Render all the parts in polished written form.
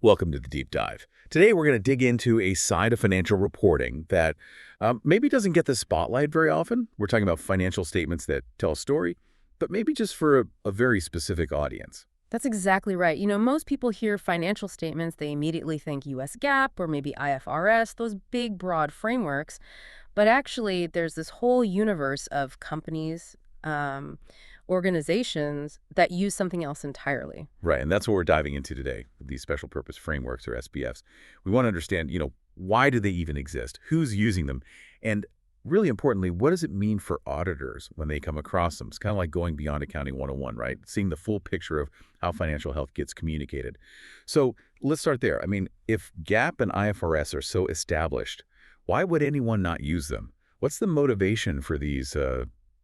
Welcome to the Deep Dive. Today, we're going to dig into a side of financial reporting that maybe doesn't get the spotlight very often. We're talking about financial statements that tell a story, but maybe just for a very specific audience. That's exactly right. Most people hear financial statements, they immediately think US GAAP or maybe IFRS, those big, broad frameworks. But actually, there's this whole universe of companies, organizations that use something else entirely. Right, and that's what we're diving into today, these special purpose frameworks or SPFs. We want to understand, why do they even exist? Who's using them? And really importantly, what does it mean for auditors when they come across them? It's kind of like going beyond accounting 101, right? Seeing the full picture of how financial health gets communicated. So let's start there. I mean, if GAAP and IFRS are so established, why would anyone not use them? What's the motivation for these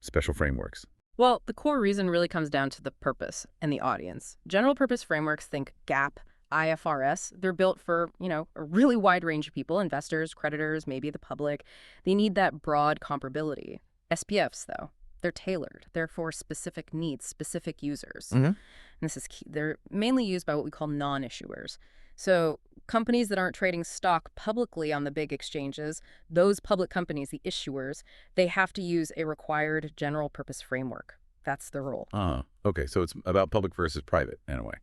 special frameworks? Well, the core reason really comes down to the purpose and the audience. General purpose frameworks, think GAAP, IFRS, they're built for, a really wide range of people, investors, creditors, maybe the public. They need that broad comparability. SPFs, though, they're tailored. They're for specific needs, specific users. And this is key. They're mainly used by what we call non-issuers. So companies that aren't trading stock publicly on the big exchanges, those public companies, the issuers, they have to use a required general purpose framework. That's the rule. Okay, so it's about public versus private in a way.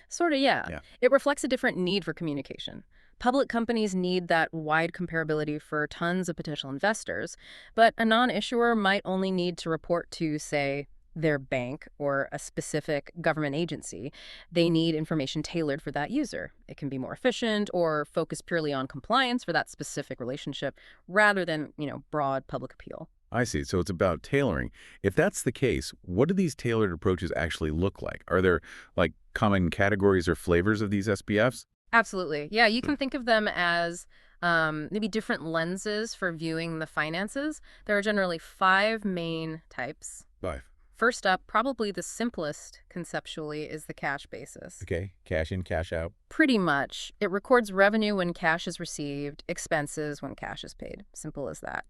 Sort of, yeah. Yeah. It reflects a different need for communication. Public companies need that wide comparability for tons of potential investors, but a non-issuer might only need to report to, say, their bank or a specific government agency. They need information tailored for that user. It can be more efficient or focus purely on compliance for that specific relationship rather than, broad public appeal. I see. So it's about tailoring. If that's the case, what do these tailored approaches actually look like? Are there like common categories or flavors of these SPFs? Absolutely. Yeah, you can think of them as maybe different lenses for viewing the finances. There are generally 5 main types. 5. First up, probably the simplest conceptually, is the cash basis. Okay, cash in, cash out. Pretty much. It records revenue when cash is received, expenses when cash is paid. Simple as that.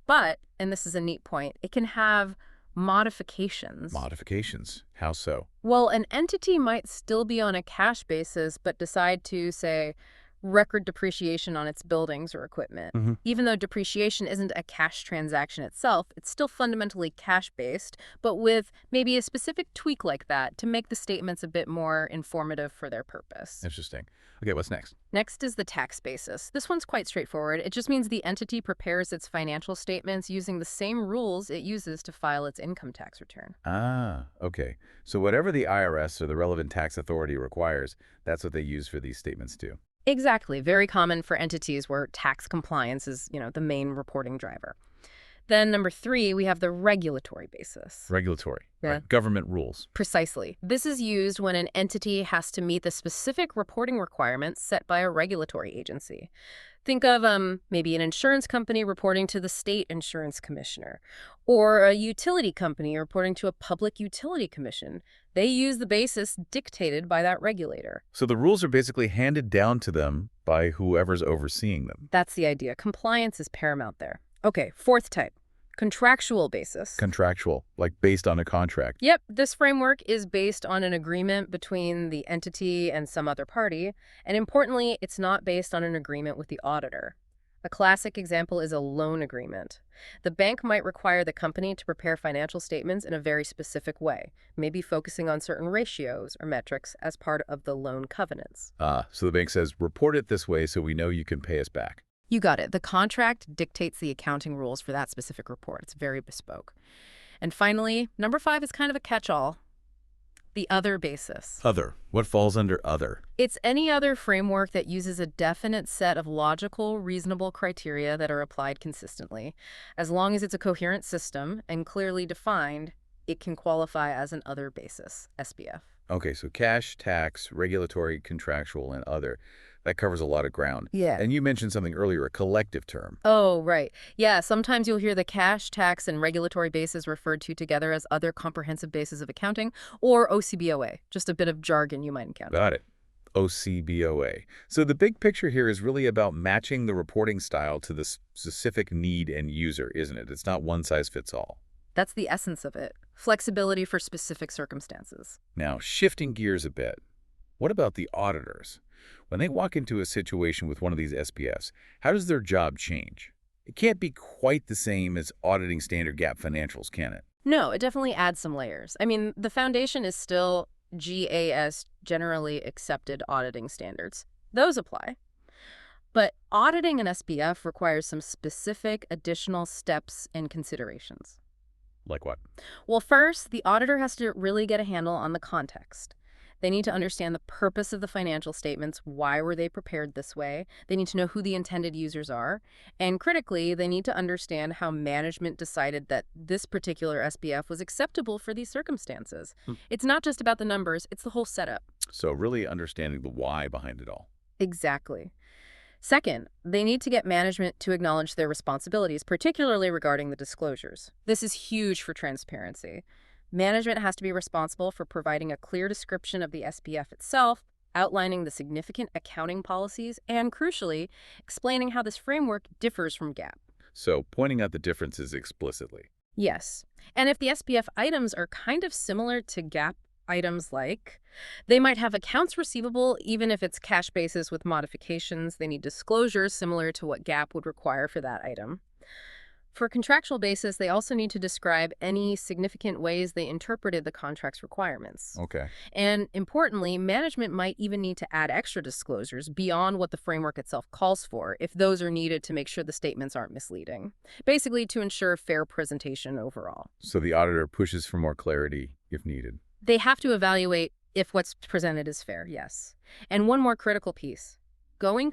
But, and this is a neat point, it can have modifications. Modifications. How so? Well, an entity might still be on a cash basis, but decide to, say, record depreciation on its buildings or equipment. Even though depreciation isn't a cash transaction itself, it's still fundamentally cash-based, but with maybe a specific tweak like that to make the statements a bit more informative for their purpose. Interesting. Okay, what's next? Next is the tax basis. This one's quite straightforward. It just means the entity prepares its financial statements using the same rules it uses to file its income tax return. Okay. So whatever the IRS or the relevant tax authority requires, that's what they use for these statements too. Exactly. Very common for entities where tax compliance is, the main reporting driver. Then number 3, we have the regulatory basis. Regulatory. Yeah. Right. Government rules. Precisely. This is used when an entity has to meet the specific reporting requirements set by a regulatory agency. Think of maybe an insurance company reporting to the state insurance commissioner, or a utility company reporting to a public utility commission. They use the basis dictated by that regulator. So the rules are basically handed down to them by whoever's overseeing them. That's the idea. Compliance is paramount there. Okay, 4th type, contractual basis. Contractual, like based on a contract. Yep, this framework is based on an agreement between the entity and some other party, and importantly, it's not based on an agreement with the auditor. A classic example is a loan agreement. The bank might require the company to prepare financial statements in a very specific way, maybe focusing on certain ratios or metrics as part of the loan covenants. So the bank says, report it this way so we know you can pay us back. You got it. The contract dictates the accounting rules for that specific report. It's very bespoke. And finally, number 5 is kind of a catch-all. The other basis. Other. What falls under other? It's any other framework that uses a definite set of logical, reasonable criteria that are applied consistently. As long as it's a coherent system and clearly defined, it can qualify as an other basis, SPF. Okay, so cash, tax, regulatory, contractual, and other. That covers a lot of ground. Yeah. And you mentioned something earlier, a collective term. Oh, right. Yeah, sometimes you'll hear the cash, tax, and regulatory bases referred to together as other comprehensive bases of accounting, or OCBOA, just a bit of jargon you might encounter. Got it. OCBOA. So the big picture here is really about matching the reporting style to the specific need and user, isn't it? It's not one size fits all. That's the essence of it. Flexibility for specific circumstances. Now, shifting gears a bit, what about the auditors? When they walk into a situation with one of these SPFs, how does their job change? It can't be quite the same as auditing standard GAAP financials, can it? No, it definitely adds some layers. I mean, the foundation is still GAS, Generally Accepted Auditing Standards. Those apply. But auditing an SPF requires some specific additional steps and considerations. Like what? Well, first, the auditor has to really get a handle on the context. They need to understand the purpose of the financial statements. Why were they prepared this way? They need to know who the intended users are. And critically, they need to understand how management decided that this particular SPF was acceptable for these circumstances. Hmm. It's not just about the numbers, it's the whole setup. So really understanding the why behind it all. Exactly. Second, they need to get management to acknowledge their responsibilities, particularly regarding the disclosures. This is huge for transparency. Management has to be responsible for providing a clear description of the SPF itself, outlining the significant accounting policies, and crucially, explaining how this framework differs from GAAP. So pointing out the differences explicitly. Yes. And if the SPF items are kind of similar to GAAP items they might have accounts receivable even if it's cash basis with modifications. They need disclosures similar to what GAAP would require for that item. For contractual basis, they also need to describe any significant ways they interpreted the contract's requirements. Okay. And importantly, management might even need to add extra disclosures beyond what the framework itself calls for if those are needed to make sure the statements aren't misleading. Basically, to ensure fair presentation overall. So the auditor pushes for more clarity if needed. They have to evaluate if what's presented is fair, yes. And one more critical piece. Going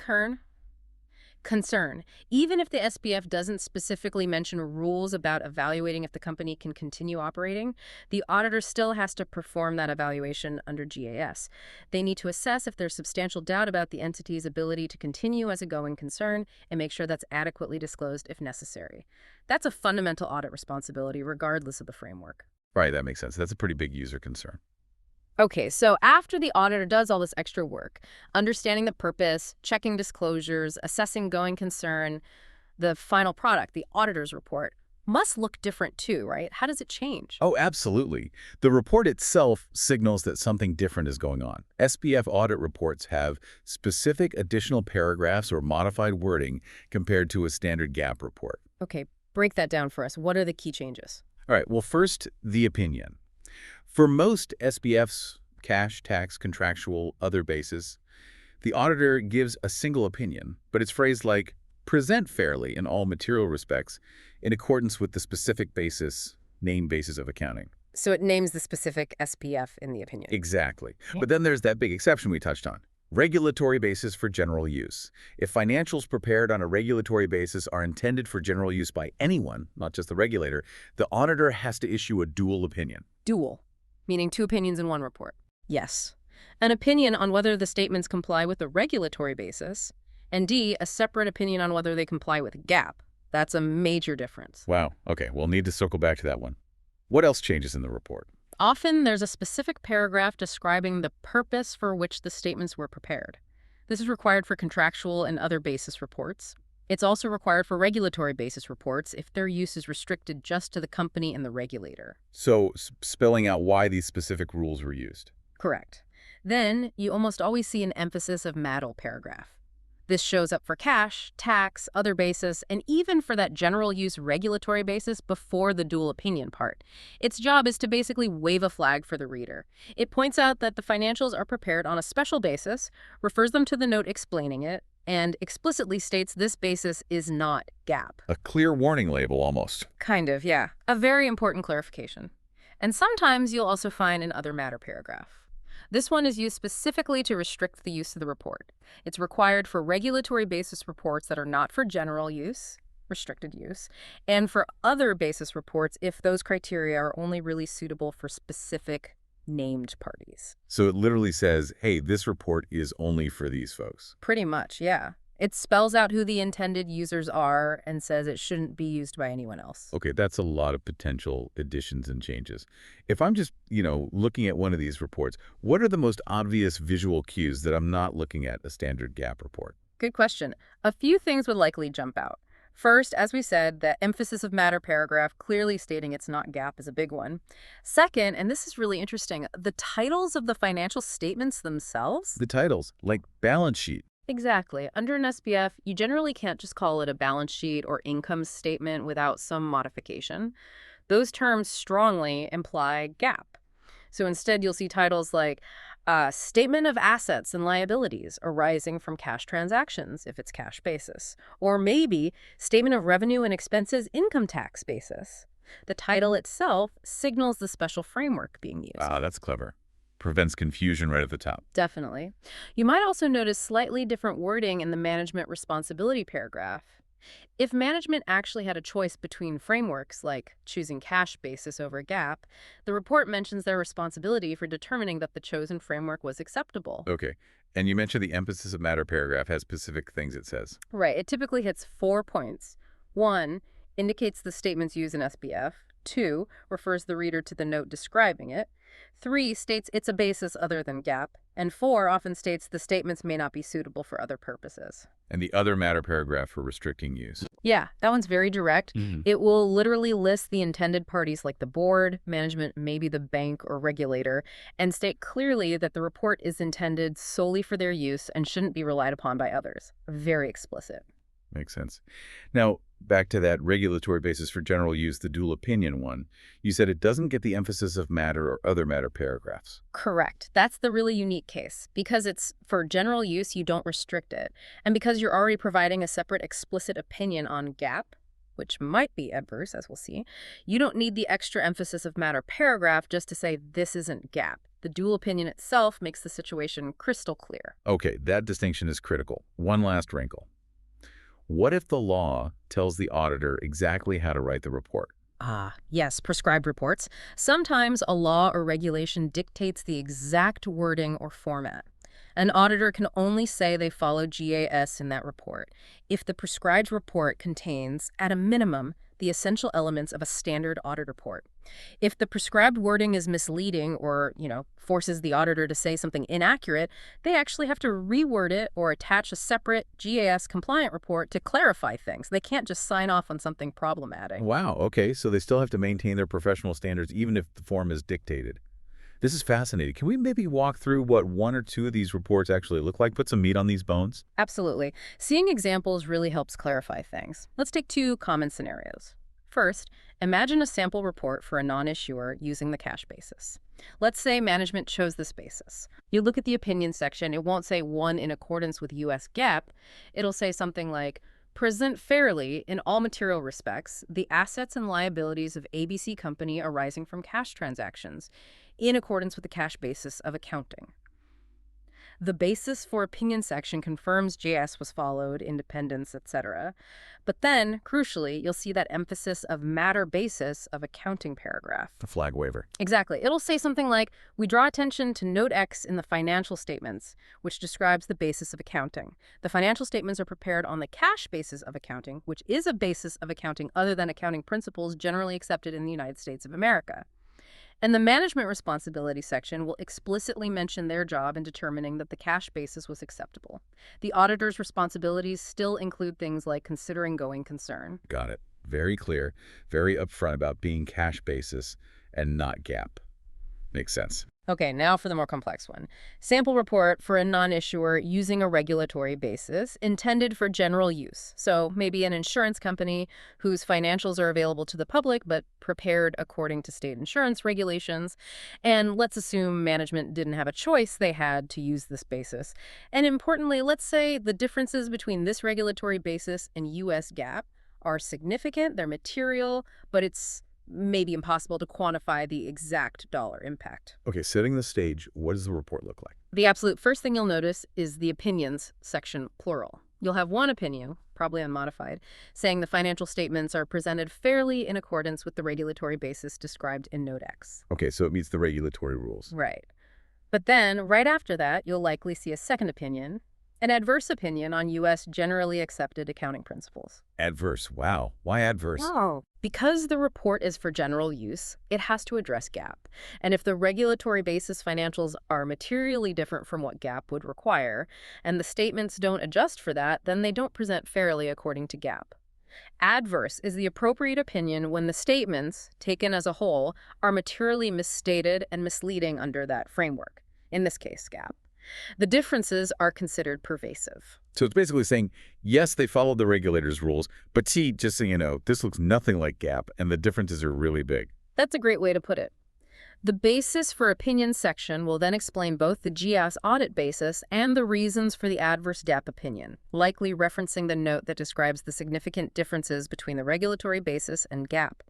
concern. Even if the SPF doesn't specifically mention rules about evaluating if the company can continue operating, the auditor still has to perform that evaluation under GAS. They need to assess if there's substantial doubt about the entity's ability to continue as a going concern and make sure that's adequately disclosed if necessary. That's a fundamental audit responsibility regardless of the framework. Right, that makes sense. That's a pretty big user concern. Okay, so after the auditor does all this extra work, understanding the purpose, checking disclosures, assessing going concern, the final product, the auditor's report, must look different too, right? How does it change? Oh, absolutely. The report itself signals that something different is going on. SPF audit reports have specific additional paragraphs or modified wording compared to a standard GAAP report. Okay, break that down for us. What are the key changes? All right, well, first, the opinion. For most SPFs, cash, tax, contractual, other basis, the auditor gives a single opinion, but it's phrased like, present fairly in all material respects in accordance with the specific basis, name basis of accounting. So it names the specific SPF in the opinion. Exactly. But then there's that big exception we touched on. Regulatory basis for general use. If financials prepared on a regulatory basis are intended for general use by anyone, not just the regulator, the auditor has to issue a dual opinion. Dual, meaning two opinions in one report. Yes. An opinion on whether the statements comply with the regulatory basis, and D, a separate opinion on whether they comply with GAAP. That's a major difference. Wow. Okay, we'll need to circle back to that one. What else changes in the report? Often there's a specific paragraph describing the purpose for which the statements were prepared. This is required for contractual and other basis reports. It's also required for regulatory basis reports if their use is restricted just to the company and the regulator. So, spelling out why these specific rules were used. Correct. Then, you almost always see an emphasis of MADL paragraph. This shows up for cash, tax, other basis, and even for that general use regulatory basis before the dual opinion part. Its job is to basically wave a flag for the reader. It points out that the financials are prepared on a special basis, refers them to the note explaining it, and explicitly states this basis is not GAAP. A clear warning label, almost. Kind of, yeah. A very important clarification. And sometimes you'll also find an other matter paragraph. This one is used specifically to restrict the use of the report. It's required for regulatory basis reports that are not for general use, restricted use, and for other basis reports if those criteria are only really suitable for specific named parties. So it literally says, hey, this report is only for these folks. Pretty much, yeah. It spells out who the intended users are and says it shouldn't be used by anyone else. Okay, that's a lot of potential additions and changes. If I'm just, looking at one of these reports, what are the most obvious visual cues that I'm not looking at a standard GAAP report? Good question. A few things would likely jump out. First, as we said, the emphasis of matter paragraph clearly stating it's not GAAP is a big one. Second, and this is really interesting, the titles of the financial statements themselves. The titles, like balance sheet. Exactly. Under an SPF, you generally can't just call it a balance sheet or income statement without some modification. Those terms strongly imply GAAP. So instead, you'll see titles like Statement of Assets and Liabilities arising from cash transactions, if it's cash basis, or maybe Statement of Revenue and Expenses income tax basis. The title itself signals the special framework being used. Ah, that's clever. Prevents confusion right at the top. Definitely. You might also notice slightly different wording in the management responsibility paragraph. If management actually had a choice between frameworks, like choosing cash basis over GAAP, the report mentions their responsibility for determining that the chosen framework was acceptable. Okay. And you mentioned the emphasis of matter paragraph has specific things it says. Right. It typically hits 4 points. 1, indicates the statements used in SBF. 2, refers the reader to the note describing it. 3, states it's a basis other than GAAP. And 4 often states the statements may not be suitable for other purposes. And the other matter paragraph for restricting use. Yeah, that one's very direct. Mhm. It will literally list the intended parties like the board, management, maybe the bank or regulator, and state clearly that the report is intended solely for their use and shouldn't be relied upon by others. Very explicit. Makes sense. Now, back to that regulatory basis for general use, the dual opinion one. You said it doesn't get the emphasis of matter or other matter paragraphs. Correct. That's the really unique case. Because it's for general use, you don't restrict it. And because you're already providing a separate explicit opinion on GAAP, which might be adverse, as we'll see, you don't need the extra emphasis of matter paragraph just to say this isn't GAAP. The dual opinion itself makes the situation crystal clear. Okay, that distinction is critical. One last wrinkle. What if the law tells the auditor exactly how to write the report? Ah, yes, prescribed reports. Sometimes a law or regulation dictates the exact wording or format. An auditor can only say they followed GAS in that report if the prescribed report contains, at a minimum, the essential elements of a standard audit report. If the prescribed wording is misleading or, forces the auditor to say something inaccurate, they actually have to reword it or attach a separate GAS compliant report to clarify things. They can't just sign off on something problematic. Wow, okay, so they still have to maintain their professional standards even if the form is dictated. This is fascinating. Can we maybe walk through what one or two of these reports actually look like? Put some meat on these bones? Absolutely. Seeing examples really helps clarify things. Let's take 2 common scenarios. First, imagine a sample report for a non-issuer using the cash basis. Let's say management chose this basis. You look at the opinion section, it won't say one in accordance with US GAAP. It'll say something like, present fairly, in all material respects, the assets and liabilities of ABC Company arising from cash transactions, in accordance with the cash basis of accounting. The basis for opinion section confirms JS was followed, independence, etc. But then, crucially, you'll see that emphasis of matter basis of accounting paragraph. A flag waiver. Exactly. It'll say something like, we draw attention to Note X in the financial statements, which describes the basis of accounting. The financial statements are prepared on the cash basis of accounting, which is a basis of accounting other than accounting principles generally accepted in the United States of America. And the management responsibility section will explicitly mention their job in determining that the cash basis was acceptable. The auditor's responsibilities still include things like considering going concern. Got it. Very clear, very upfront about being cash basis and not GAAP. Makes sense. Okay, now for the more complex one. Sample report for a non-issuer using a regulatory basis intended for general use. So maybe an insurance company whose financials are available to the public but prepared according to state insurance regulations. And let's assume management didn't have a choice, they had to use this basis. And importantly, let's say the differences between this regulatory basis and US GAAP are significant, they're material, but it's maybe impossible to quantify the exact dollar impact. Okay, setting the stage, what does the report look like? The absolute first thing you'll notice is the opinions section, plural. You'll have one opinion, probably unmodified, saying the financial statements are presented fairly in accordance with the regulatory basis described in Note X. Okay, so it meets the regulatory rules. Right. But then, right after that, you'll likely see a second opinion, an adverse opinion on U.S. generally accepted accounting principles. Adverse. Wow. Why adverse? Oh. Because the report is for general use, it has to address GAAP. And if the regulatory basis financials are materially different from what GAAP would require, and the statements don't adjust for that, then they don't present fairly according to GAAP. Adverse is the appropriate opinion when the statements, taken as a whole, are materially misstated and misleading under that framework, in this case, GAAP. The differences are considered pervasive. So it's basically saying, yes, they followed the regulator's rules, but gee, just so you know, this looks nothing like GAAP, and the differences are really big. That's a great way to put it. The basis for opinion section will then explain both the GS audit basis and the reasons for the adverse DAP opinion, likely referencing the note that describes the significant differences between the regulatory basis and GAAP.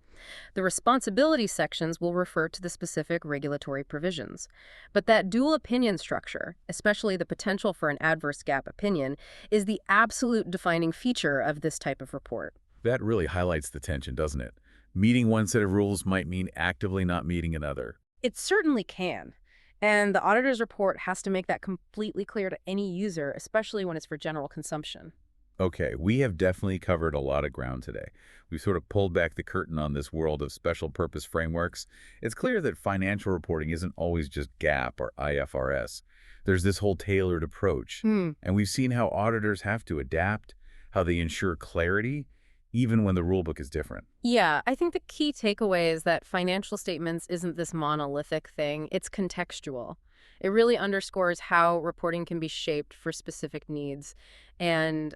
The responsibility sections will refer to the specific regulatory provisions. But that dual opinion structure, especially the potential for an adverse GAAP opinion, is the absolute defining feature of this type of report. That really highlights the tension, doesn't it? Meeting one set of rules might mean actively not meeting another. It certainly can. And the auditor's report has to make that completely clear to any user, especially when it's for general consumption. Okay, we have definitely covered a lot of ground today. We've sort of pulled back the curtain on this world of special purpose frameworks. It's clear that financial reporting isn't always just GAAP or IFRS. There's this whole tailored approach. And we've seen how auditors have to adapt, how they ensure clarity, even when the rulebook is different. Yeah, I think the key takeaway is that financial statements isn't this monolithic thing. It's contextual. It really underscores how reporting can be shaped for specific needs and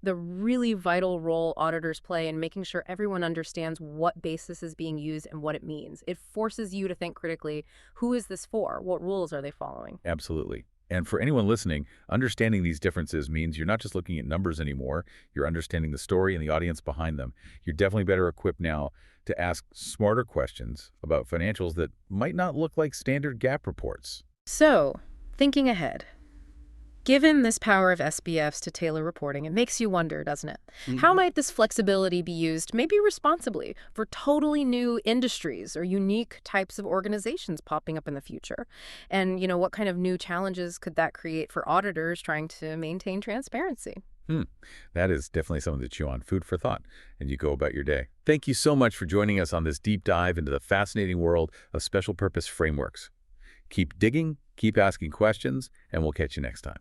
the really vital role auditors play in making sure everyone understands what basis is being used and what it means. It forces you to think critically, who is this for? What rules are they following? Absolutely. And for anyone listening, understanding these differences means you're not just looking at numbers anymore, you're understanding the story and the audience behind them. You're definitely better equipped now to ask smarter questions about financials that might not look like standard GAAP reports. So, thinking ahead. Given this power of SBFs to tailor reporting, it makes you wonder, doesn't it? How might this flexibility be used, maybe responsibly, for totally new industries or unique types of organizations popping up in the future? And, what kind of new challenges could that create for auditors trying to maintain transparency? That is definitely something to chew on. Food for thought. And you go about your day. Thank you so much for joining us on this deep dive into the fascinating world of special purpose frameworks. Keep digging, keep asking questions, and we'll catch you next time.